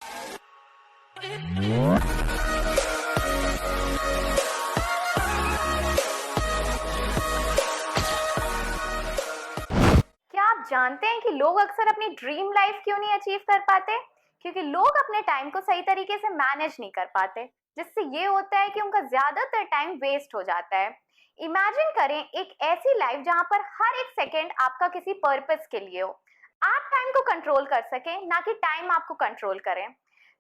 क्या आप जानते हैं कि लोग अक्सर अपनी ड्रीम लाइफ क्यों नहीं अचीव कर पाते? क्योंकि लोग अपने टाइम को सही तरीके से मैनेज नहीं कर पाते, जिससे ये होता है कि उनका ज्यादातर टाइम वेस्ट हो जाता है। इमेजिन करें एक ऐसी लाइफ जहां पर हर एक सेकेंड आपका किसी पर्पस के लिए हो। आप टाइम को कंट्रोल कर सकें, ना कि टाइम आपको कंट्रोल करें।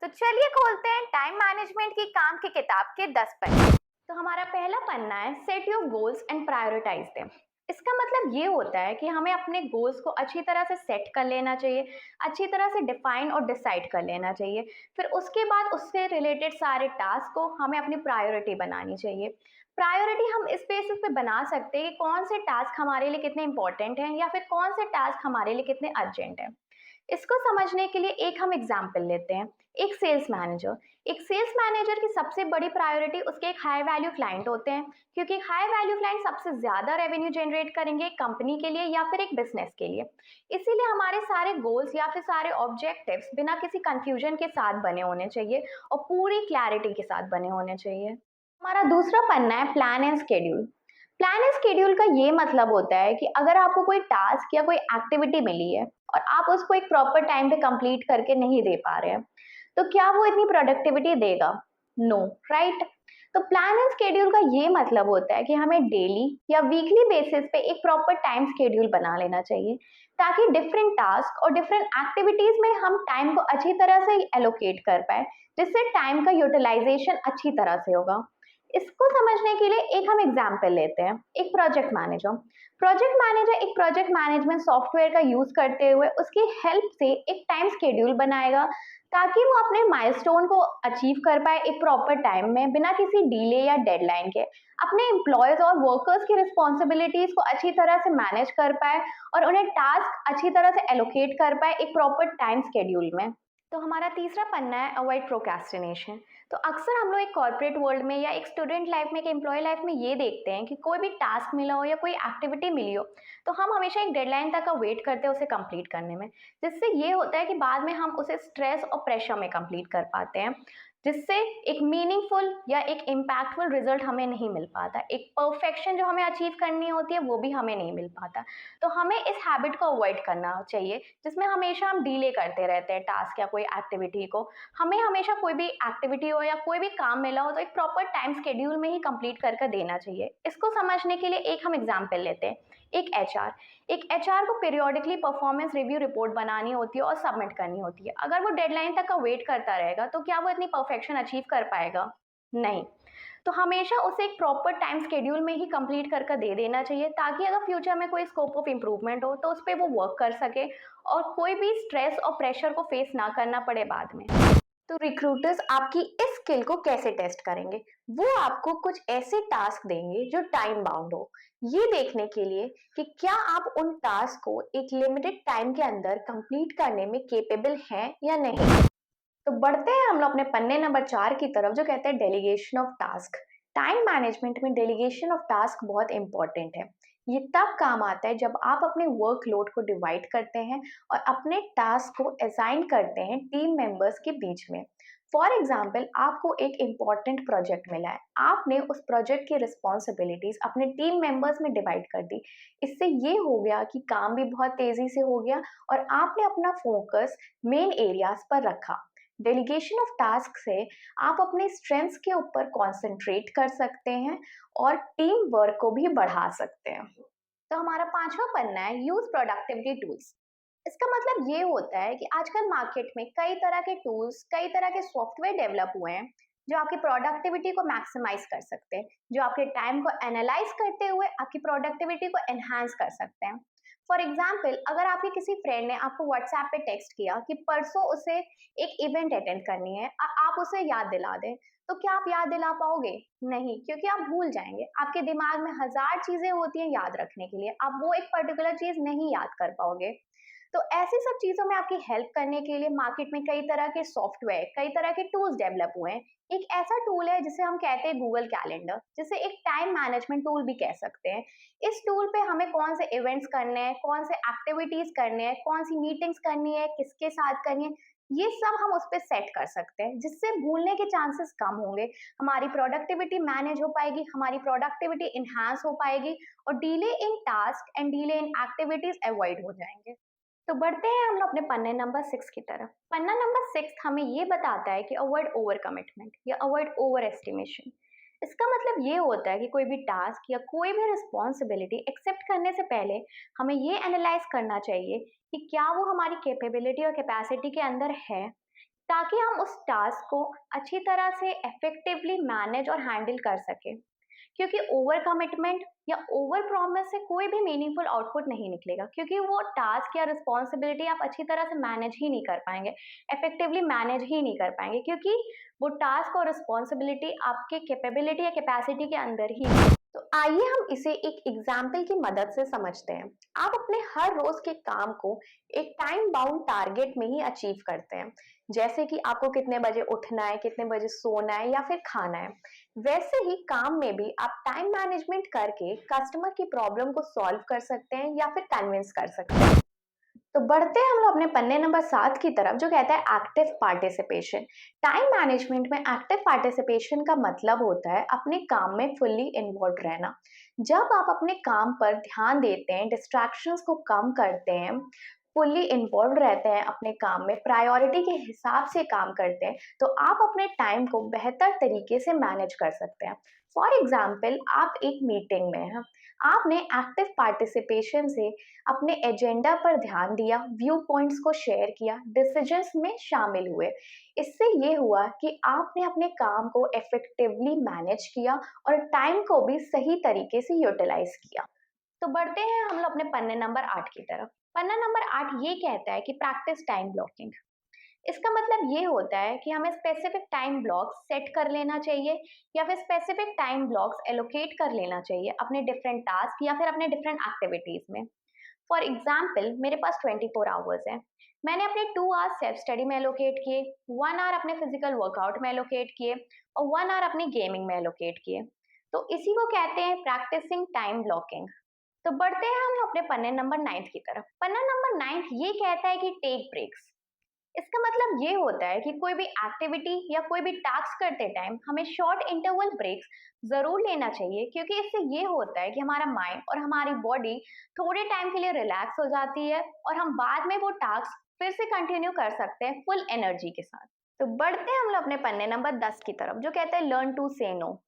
तो चलिए खोलते हैं टाइम मैनेजमेंट की काम की किताब के 10 पन्ने। तो हमारा पहला पन्ना है set your goals and prioritise them. इसका मतलब ये होता है कि हमें अपने गोल्स को अच्छी तरह से सेट कर लेना चाहिए, अच्छी तरह से डिफाइन और डिसाइड कर लेना चाहिए। फिर उसके बाद उससे रिलेटेड सारे टास्क को हमें अपनी प्रायोरिटी बनानी चाहिए। प्रायोरिटी हम इस बेसिस पे बना सकते हैं कि कौन से टास्क हमारे लिए कितने इंपॉर्टेंट हैं या फिर कौन से टास्क हमारे लिए कितने अर्जेंट हैं। इसको समझने के लिए एक हम एग्जाम्पल लेते हैं। एक सेल्स मैनेजर की सबसे बड़ी प्रायोरिटी उसके एक हाई वैल्यू क्लाइंट होते हैं, क्योंकि हाई वैल्यू क्लाइंट सबसे ज्यादा रेवेन्यू जनरेट करेंगे एक कंपनी के लिए या फिर एक बिजनेस के लिए। इसीलिए हमारे सारे गोल्स या फिर सारे ऑब्जेक्टिव्स बिना किसी कंफ्यूजन के साथ बने होने चाहिए और पूरी क्लैरिटी के साथ बने होने चाहिए। हमारा दूसरा पन्ना है plan and schedule. Plan and schedule का ये मतलब होता है कि अगर आपको कोई टास्क या कोई एक्टिविटी मिली है और आप उसको एक प्रॉपर टाइम पे कंप्लीट करके नहीं दे पा रहे हैं, तो क्या वो इतनी प्रोडक्टिविटी देगा? No, right? तो प्लान एंड स्केड्यूल का ये मतलब होता है कि हमें डेली या वीकली बेसिस पे एक प्रॉपर टाइम स्केड्यूल बना लेना चाहिए, ताकि डिफरेंट टास्क और डिफरेंट एक्टिविटीज में हम टाइम को अच्छी तरह से एलोकेट कर पाए, जिससे टाइम का यूटिलाइजेशन अच्छी तरह से होगा। इसको समझने के लिए एक हम एग्जाम्पल लेते हैं। एक प्रोजेक्ट मैनेजर एक प्रोजेक्ट मैनेजमेंट सॉफ्टवेयर का यूज करते हुए उसकी हेल्प से एक टाइम स्केड्यूल बनाएगा, ताकि वो अपने माइलस्टोन को अचीव कर पाए एक प्रॉपर टाइम में बिना किसी डिले या डेडलाइन के, अपने एम्प्लॉयज और वर्कर्स की रिस्पॉन्सिबिलिटीज को अच्छी तरह से मैनेज कर पाए और उन्हें टास्क अच्छी तरह से एलोकेट कर पाए एक प्रॉपर टाइम स्केड्यूल में। तो हमारा तीसरा पन्ना है अवॉइड प्रोक्रेस्टिनेशन। तो अक्सर हम लोग एक कॉर्पोरेट वर्ल्ड में या एक स्टूडेंट लाइफ में, एक एम्प्लॉय लाइफ में ये देखते हैं कि कोई भी टास्क मिला हो या कोई एक्टिविटी मिली हो, तो हम हमेशा एक डेडलाइन तक का वेट करते हैं उसे कंप्लीट करने में, जिससे ये होता है कि बाद में हम उसे स्ट्रेस और प्रेशर में कंप्लीट कर पाते हैं, जिससे एक मीनिंगफुल या एक इम्पैक्टफुल रिजल्ट हमें नहीं मिल पाता। एक परफेक्शन जो हमें अचीव करनी होती है वो भी हमें नहीं मिल पाता। तो हमें इस हैबिट को अवॉइड करना चाहिए, जिसमें हमेशा हम डिले करते रहते हैं टास्क या कोई एक्टिविटी को। हमें हमेशा कोई भी एक्टिविटी हो या कोई भी काम मिला हो तो एक प्रॉपर टाइम शेड्यूल में ही कंप्लीट करके देना चाहिए। इसको समझने के लिए एक हम एग्जांपल लेते हैं। एक एचआर को पीरियोडिकली परफॉर्मेंस रिव्यू रिपोर्ट बनानी होती है और सबमिट करनी होती है। अगर वो डेडलाइन तक का वेट करता रहेगा तो क्या वो इतनी परफेक्शन अचीव कर पाएगा? नहीं। तो हमेशा उसे एक प्रॉपर टाइम शेड्यूल में ही कंप्लीट करके दे देना चाहिए, ताकि अगर फ्यूचर में कोई स्कोप ऑफ इम्प्रूवमेंट हो तो उस पर वो वर्क कर सके और कोई भी स्ट्रेस और प्रेशर को फेस ना करना पड़े बाद में। तो रिक्रूटर्स आपकी इस स्किल को कैसे टेस्ट करेंगे? वो आपको कुछ ऐसे टास्क देंगे जो टाइम बाउंड हो, ये देखने के लिए कि क्या आप उन टास्क को एक लिमिटेड टाइम के अंदर कंप्लीट करने में केपेबल हैं या नहीं। तो बढ़ते हैं हम लोग अपने पन्ने नंबर 4 की तरफ, जो कहते हैं delegation of task. Time management में डेलीगेशन ऑफ टास्क बहुत इंपॉर्टेंट है। ये तब काम आता है जब आप अपने वर्कलोड को डिवाइड करते हैं और अपने टास्क को असाइन करते हैं टीम मेंबर्स के बीच में। फॉर एग्जाम्पल, आपको एक इम्पॉर्टेंट प्रोजेक्ट मिला है, आपने उस प्रोजेक्ट की रिस्पॉन्सिबिलिटीज अपने टीम मेंबर्स में डिवाइड कर दी। इससे ये हो गया कि काम भी बहुत तेजी से हो गया और आपने अपना फोकस मेन एरियाज पर रखा। डेलीगेशन ऑफ टास्क से आप अपने स्ट्रेंथ्स के ऊपर कंसंट्रेट कर सकते हैं और टीम वर्क को भी बढ़ा सकते हैं। तो हमारा पांचवा पन्ना है यूज प्रोडक्टिविटी टूल्स। इसका मतलब ये होता है कि आजकल मार्केट में कई तरह के टूल्स, कई तरह के सॉफ्टवेयर डेवलप हुए हैं जो आपकी प्रोडक्टिविटी को मैक्सिमाइज कर सकते हैं, जो आपके टाइम को एनालाइज करते हुए आपकी प्रोडक्टिविटी को एनहांस कर सकते हैं। फॉर एग्जाम्पल, अगर आपके किसी फ्रेंड ने आपको व्हाट्सएप पे टेक्स्ट किया कि परसों उसे एक इवेंट अटेंड करनी है, आप उसे याद दिला दें, तो क्या आप याद दिला पाओगे? नहीं, क्योंकि आप भूल जाएंगे। आपके दिमाग में हजार चीजें होती हैं याद रखने के लिए, आप वो एक पर्टिकुलर चीज नहीं याद कर पाओगे। तो ऐसी सब चीजों में आपकी हेल्प करने के लिए मार्केट में कई तरह के सॉफ्टवेयर, कई तरह के टूल्स डेवलप हुए हैं। एक ऐसा टूल है जिसे हम कहते हैं गूगल कैलेंडर, जिसे एक टाइम मैनेजमेंट टूल भी कह सकते हैं। इस टूल पे हमें कौन से इवेंट्स करने हैं, कौन से एक्टिविटीज करने हैं, कौन सी मीटिंग्स करनी है, किसके साथ करनी है, ये सब हम उस पे सेट कर सकते हैं, जिससे भूलने के चांसेस कम होंगे, हमारी प्रोडक्टिविटी मैनेज हो पाएगी, हमारी प्रोडक्टिविटी इन्हांस हो पाएगी और delay in task and delay in activities avoid हो जाएंगे। तो बढ़ते हैं हम लोग अपने पन्ने नंबर 6 की तरफ। पन्ना नंबर 6 हमें ये बताता है कि अवॉइड ओवर कमिटमेंट या अवॉइड ओवर एस्टिमेशन। इसका मतलब ये होता है कि कोई भी टास्क या कोई भी रिस्पॉन्सिबिलिटी एक्सेप्ट करने से पहले हमें ये एनालाइज करना चाहिए कि क्या वो हमारी कैपेबिलिटी और कैपेसिटी के अंदर है, ताकि हम उस टास्क को अच्छी तरह से इफेक्टिवली मैनेज और हैंडल कर सकें। क्योंकि ओवर कमिटमेंट या ओवर प्रॉमिस से कोई भी मीनिंगफुल आउटपुट नहीं निकलेगा, क्योंकि वो टास्क या रिस्पॉन्सिबिलिटी आप अच्छी तरह से मैनेज ही नहीं कर पाएंगे, इफेक्टिवली मैनेज ही नहीं कर पाएंगे, क्योंकि वो टास्क और रिस्पॉन्सिबिलिटी आपके कैपेबिलिटी या कैपेसिटी के अंदर ही है। तो आइए हम इसे एक एग्जाम्पल की मदद से समझते हैं। आप अपने हर रोज के काम को एक टाइम बाउंड टारगेट में ही अचीव करते हैं, जैसे कि आपको कितने बजे उठना है, कितने बजे सोना है या फिर खाना है। वैसे ही काम में भी आप टाइम मैनेजमेंट करके कस्टमर की प्रॉब्लम को सॉल्व कर सकते हैं या फिर कन्विंस कर सकते हैं। तो बढ़ते हैं हम लोग अपने पन्ने नंबर 7 की तरफ, जो कहता है एक्टिव पार्टिसिपेशन। टाइम मैनेजमेंट में एक्टिव पार्टिसिपेशन का मतलब होता है अपने काम में फुल्ली इन्वॉल्व रहना। जब आप अपने काम पर ध्यान देते हैं, डिस्ट्रैक्शंस को कम करते हैं, फुल्ली इन्वॉल्व रहते हैं अपने काम में, प्रायोरिटी के हिसाब से काम करते हैं, तो आप अपने टाइम को बेहतर तरीके से मैनेज कर सकते हैं। फॉर एग्जाम्पल, आप एक मीटिंग में हैं, आपने एक्टिव पार्टिसिपेशन से अपने एजेंडा पर ध्यान दिया, व्यू पॉइंट्स को शेयर किया, डिसीजंस में शामिल हुए। इससे ये हुआ कि आपने अपने काम को इफेक्टिवली मैनेज किया और टाइम को भी सही तरीके से यूटिलाइज किया। तो बढ़ते हैं हम लोग अपने पन्ने नंबर 8 की तरफ। पन्ना नंबर 8 ये कहता है कि प्रैक्टिस टाइम ब्लॉकिंग। इसका मतलब ये होता है कि हमें स्पेसिफिक टाइम ब्लॉक्स सेट कर लेना चाहिए या फिर स्पेसिफिक टाइम ब्लॉक्स एलोकेट कर लेना चाहिए अपने डिफरेंट टास्क या फिर अपने डिफरेंट एक्टिविटीज में। फॉर एग्जाम्पल, मेरे पास 24 आवर्स है। मैंने अपने 2 आवर्स सेल्फ स्टडी में एलोकेट किए, 1 आवर अपने फिजिकल वर्कआउट में एलोकेट किए और 1 आवर अपनी गेमिंग में एलोकेट किए। तो इसी को कहते हैं प्रैक्टिसिंग टाइम ब्लॉकिंग। तो बढ़ते हैं हम अपने पन्ने नंबर 9 की तरफ। पन्ना नंबर 9 ये कहता है कि टेक ब्रेक्स। इसका मतलब ये होता है कि कोई भी एक्टिविटी या कोई भी टास्क करते टाइम हमें शॉर्ट इंटरवल ब्रेक्स जरूर लेना चाहिए, क्योंकि इससे ये होता है कि हमारा माइंड और हमारी बॉडी थोड़े टाइम के लिए रिलैक्स हो जाती है और हम बाद में वो टास्क फिर से कंटिन्यू कर सकते हैं फुल एनर्जी के साथ। तो बढ़ते हैं हम लोग अपने पन्ने नंबर 10 की तरफ, जो कहता है लर्न टू से नो।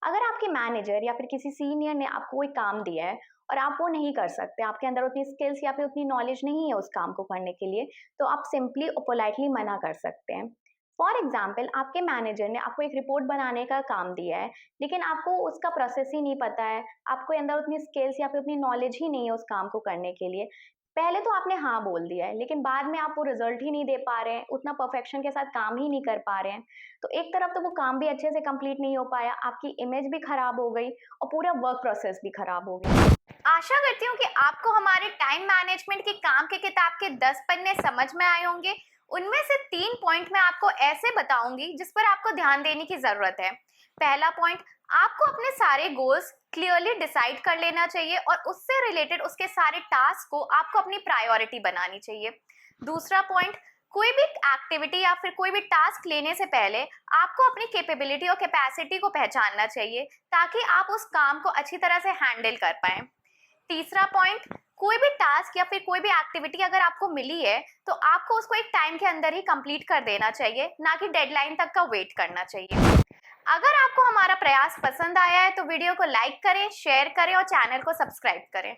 अगर आपके मैनेजर या फिर किसी सीनियर ने आपको कोई काम दिया है और आप वो नहीं कर सकते, आपके अंदर उतनी स्किल्स या फिर उतनी नॉलेज नहीं है उस काम को करने के लिए, तो आप सिंपली और पोलाइटली मना कर सकते हैं। फॉर एग्जाम्पल, आपके मैनेजर ने आपको एक रिपोर्ट बनाने का काम दिया है, लेकिन आपको उसका प्रोसेस ही नहीं पता है, आपके अंदर उतनी स्किल्स या फिर उतनी नॉलेज ही नहीं है उस काम को करने के लिए। पहले तो आपने हाँ बोल दिया है, लेकिन बाद में आप वो रिजल्ट ही नहीं दे पा रहे हैं, उतना परफेक्शन के साथ काम ही नहीं कर पा रहे हैं। तो एक तरफ तो वो काम भी अच्छे से कंप्लीट नहीं हो पाया, आपकी इमेज भी खराब हो गई और पूरा वर्क प्रोसेस भी खराब हो गया। आशा करती हूँ कि आपको हमारे टाइम मैनेजमेंट की काम की किताब के 10 पन्ने समझ में आए होंगे। उनमें से 3 पॉइंट मैं आपको ऐसे बताऊंगी जिस पर आपको ध्यान देने की जरूरत है। पहला पॉइंट, आपको अपने सारे गोल्स क्लियरली डिसाइड कर लेना चाहिए और उससे रिलेटेड उसके सारे टास्क को आपको अपनी प्रायोरिटी बनानी चाहिए। दूसरा पॉइंट, कोई भी एक्टिविटी या फिर कोई भी टास्क लेने से पहले आपको अपनी कैपेबिलिटी और कैपेसिटी को पहचानना चाहिए, ताकि आप उस काम को अच्छी तरह से हैंडल कर पाएं। तीसरा पॉइंट, कोई भी टास्क या फिर कोई भी एक्टिविटी अगर आपको मिली है तो आपको उसको एक टाइम के अंदर ही कंप्लीट कर देना चाहिए, ना कि डेडलाइन तक का वेट करना चाहिए। अगर आपको हमारा प्रयास पसंद आया है तो वीडियो को लाइक करें, शेयर करें और चैनल को सब्सक्राइब करें।